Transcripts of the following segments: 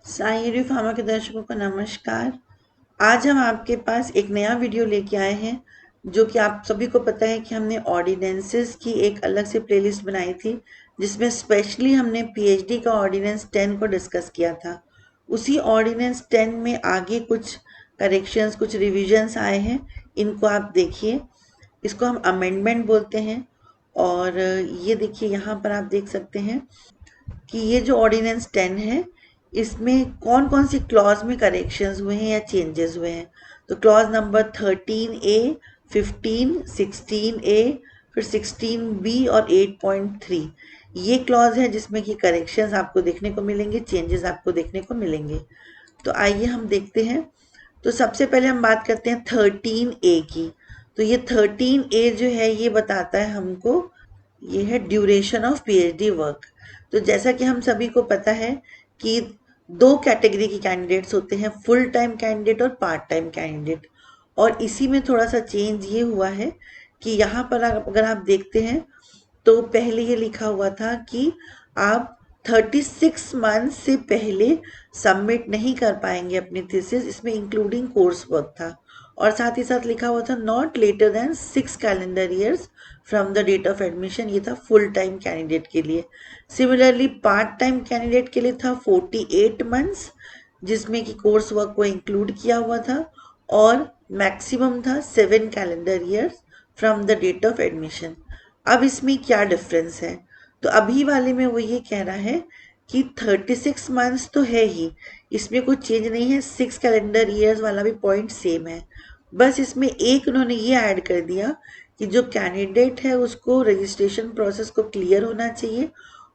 Sai Yuri pharma के दर्शकों को नमस्कार। आज हम आपके पास एक नया वीडियो लेके आए हैं, जो कि आप सभी को पता है कि हमने ऑर्डिनेंसेस की एक अलग से प्लेलिस्ट बनाई थी, जिसमें स्पेशली हमने पीएचडी का ऑर्डिनेंस 10 को डिस्कस किया था। उसी ऑर्डिनेंस 10 में आगे कुछ करेक्शंस, कुछ रिविजन्स आए हैं। इनको आप देखिए। इसको हम अमेंडमेंट बोलते हैं। और ये देखिए, यहाँ पर आप देख सकते हैं कि ये जो ऑर्डिनेंस 10 है, इसमें कौन कौन सी क्लॉज में करेक्शंस हुए हैं या चेंजेस हुए हैं। तो क्लॉज नंबर 13A, 15, 16A, फिर 16B और 8.3, ये क्लॉज है जिसमें कि करेक्शंस आपको देखने को मिलेंगे, चेंजेस आपको देखने को मिलेंगे। तो आइए हम देखते हैं। तो सबसे पहले हम बात करते हैं 13A की। तो ये 13A जो है, ये बताता है हमको, ये है ड्यूरेशन ऑफ पीएचडी वर्क। तो जैसा कि हम सभी को पता है कि दो कैटेगरी के कैंडिडेट्स होते हैं, फुल टाइम कैंडिडेट और पार्ट टाइम कैंडिडेट। और इसी में थोड़ा सा चेंज ये हुआ है कि यहाँ पर अगर आप देखते हैं, तो पहले ये लिखा हुआ था कि आप 36 मंथ से पहले सबमिट नहीं कर पाएंगे अपनी थीसिस, इसमें इंक्लूडिंग कोर्स वर्क था। और साथ ही साथ लिखा हुआ था not later than 6 calendar years from the date of admission. ये था फुल टाइम कैंडिडेट के लिए। सिमिलरली पार्ट टाइम कैंडिडेट के लिए था 48 मंथ्स, जिसमें कि कोर्स वर्क को इंक्लूड किया हुआ था। और मैक्सिमम था 7 calendar years from the date of admission. अब इसमें क्या डिफरेंस है? तो अभी वाले में वो ये कह रहा है कि 36 मंथ्स तो है ही, इसमें कोई चेंज नहीं है। 6 कैलेंडर ईयर्स वाला भी पॉइंट सेम है। बस इसमें एक उन्होंने ये ऐड कर दिया कि जो कैंडिडेट है उसको रजिस्ट्रेशन प्रोसेस को क्लियर होना चाहिए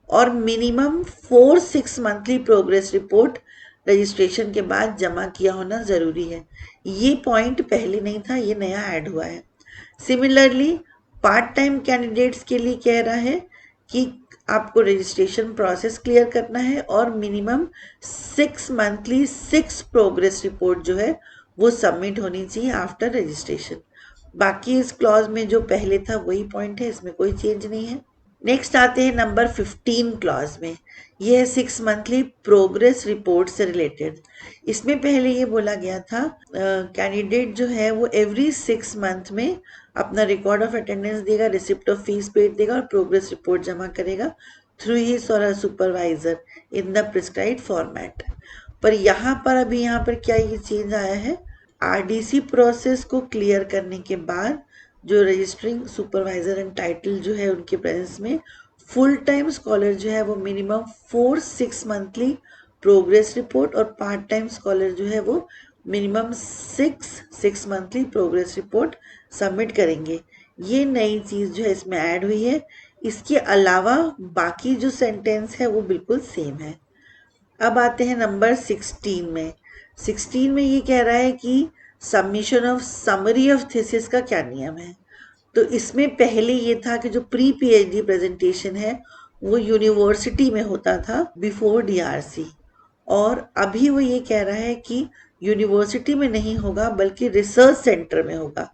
और minimum 4-6 monthly progress report registration के बाद जमा किया होना ज़रूरी है। ये पॉइंट पहले नहीं था, ये नया ऐड हुआ है। सिमिलरली पार्ट टाइम कैंडिडेट्स के लिए कह रहा है कि आपको रजिस्ट्रेशन प्रोसेस क्लियर करना है और मिनिमम 6 मंथली 6 प्रोग्रेस रिपोर्ट जो है वो सबमिट होनी चाहिए आफ्टर रजिस्ट्रेशन। बाकी इस क्लॉज में जो पहले था वही पॉइंट है, इसमें कोई चेंज नहीं है। नेक्स्ट आते हैं नंबर 15 क्लॉज में। ये है 6 मंथली प्रोग्रेस रिपोर्ट से रिलेटेड। इसमें पहले ये बोला गया था कैंडिडेट जो है वो एवरी 6 मंथ में अपना रिकॉर्ड ऑफ अटेंडेंस देगा, रिसिप्ट ऑफ फीस पेड देगा और प्रोग्रेस रिपोर्ट जमा करेगा थ्रू हिज और हर supervisor in the prescribed format. पर यहाँ पर अभी यहाँ पर क्या ये चेंज आया है, आरडीसी प्रोसेस को क्लियर करने के बाद जो रजिस्टरिंग सुपरवाइजर एंड टाइटल जो है उनके प्रेजेंस में फुल टाइम स्कॉलर जो है वो मिनिमम 4-6 मंथली प्रोग्रेस रिपोर्ट और पार्ट टाइम स्कॉलर जो है वो minimum 6 monthly progress report submit करेंगे। ये नई चीज़ जो है इसमें ऐड हुई है। इसके अलावा बाकी जो सेंटेंस है वो बिल्कुल सेम है। अब आते हैं नंबर 16 में। 16 में ये कह रहा है कि submission of summary of thesis का क्या नियम है। तो इसमें पहले ये था कि जो प्री पीएचडी प्रेजेंटेशन है वो यूनिवर्सिटी में होता था बिफोर डीआरसी, और अभी वो ये कह रहा है कि यूनिवर्सिटी में नहीं होगा बल्कि रिसर्च सेंटर में होगा।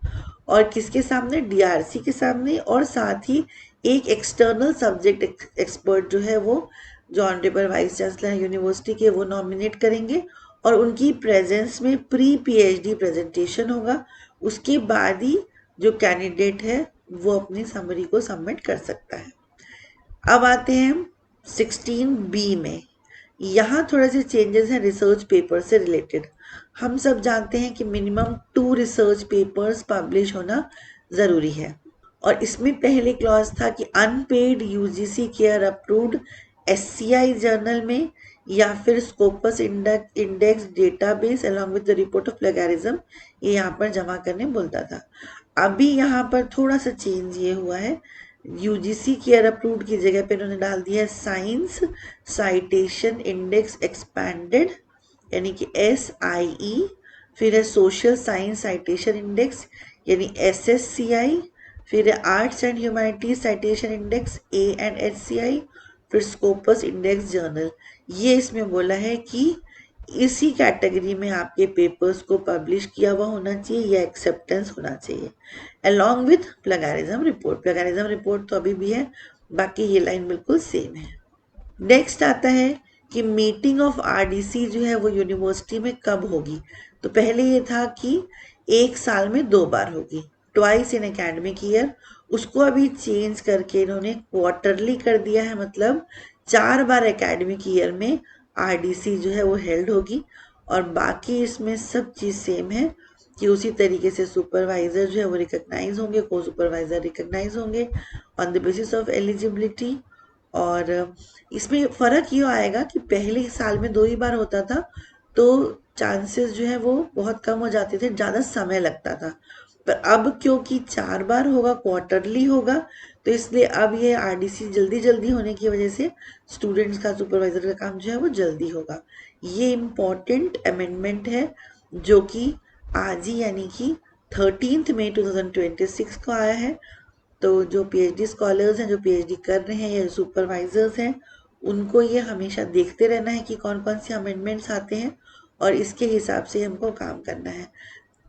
और किसके सामने? डीआरसी के सामने। और साथ ही एक एक्सटर्नल सब्जेक्ट एक्सपर्ट जो है वो जो ऑनरेबल वाइस चांसलर यूनिवर्सिटी के वो नॉमिनेट करेंगे और उनकी प्रेजेंस में प्री पीएचडी प्रेजेंटेशन होगा। उसके बाद ही जो कैंडिडेट है वो अपनी समरी को सबमिट कर सकता है। अब आते हैं 16B में। यहाँ थोड़े से चेंजेस हैं रिसर्च पेपर से रिलेटेड। हम सब जानते हैं कि मिनिमम 2 रिसर्च पेपर्स पब्लिश होना ज़रूरी है। और इसमें पहले क्लॉज था कि unpaid UGC care approved SCI journal में या फिर Scopus index database along with the report of plagiarism, ये यहाँ पर जमा करने बोलता था। अभी यहाँ पर थोड़ा सा चेंज ये हुआ है, यूजीसी केयर अप्रूव्ड की जगह पे इन्होंने डाल दिया है साइंस साइटेशन इंडेक्स एक्सपैंडेड, यानी कि SIE। फिर है सोशल साइंस साइटेशन इंडेक्स यानी SSCI। फिर है arts and humanities citation index ANHCI। फिर स्कोपस इंडेक्स जर्नल। ये इसमें बोला है कि इसी कैटेगरी में आपके पेपर्स को पब्लिश किया हुआ होना चाहिए या एक्सेप्टेंस होना चाहिए along with plagiarism report. Plagiarism report तो अभी भी है, बाकी ये लाइन बिल्कुल सेम है। नेक्स्ट आता है कि मीटिंग ऑफ आरडीसी जो है वो यूनिवर्सिटी में कब होगी। तो पहले ये था कि एक साल में 2 बार होगी, ट्वाइस इन एकेडमिक ईयर। उसको अभी चेंज करके इन्होंने क्वार्टरली कर दिया है, मतलब 4 बार एकेडमिक ईयर में आरडीसी जो है वो हेल्ड होगी। और बाकी इसमें सब चीज़ सेम है कि उसी तरीके से सुपरवाइजर जो है वो रिकॉग्नाइज होंगे, को सुपरवाइजर रिकॉग्नाइज होंगे on the basis of eligibility. और इसमें फ़र्क ये आएगा कि पहले साल में 2 ही बार होता था, तो चांसेस जो है वो बहुत कम हो जाते थे, ज़्यादा समय लगता था। पर अब क्योंकि 4 बार होगा, क्वार्टरली होगा, तो इसलिए अब ये आरडीसी जल्दी जल्दी होने की वजह से स्टूडेंट्स का, सुपरवाइजर का काम जो है वो जल्दी होगा। ये इम्पॉर्टेंट अमेंडमेंट है जो कि आज ही यानी कि 13 मई 2026 को आया है। तो जो पीएचडी स्कॉलर्स हैं, जो पीएचडी कर रहे हैं या सुपरवाइजर्स हैं, उनको ये हमेशा देखते रहना है कि कौन कौन से अमेंडमेंट्स आते हैं और इसके हिसाब से हमको काम करना है।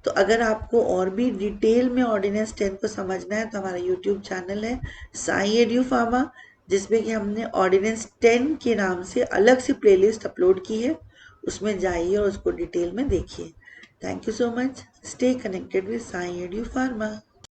तो अगर आपको और भी डिटेल में ऑर्डिनेंस 10 को समझना है तो हमारा यूट्यूब चैनल है साई एड्यू फार्मा, जिसमें कि हमने ऑर्डिनेंस 10 के नाम से अलग से प्लेलिस्ट अपलोड की है। उसमें जाइए और उसको डिटेल में देखिए। Thank you so much. Stay connected with Sai edu pharma.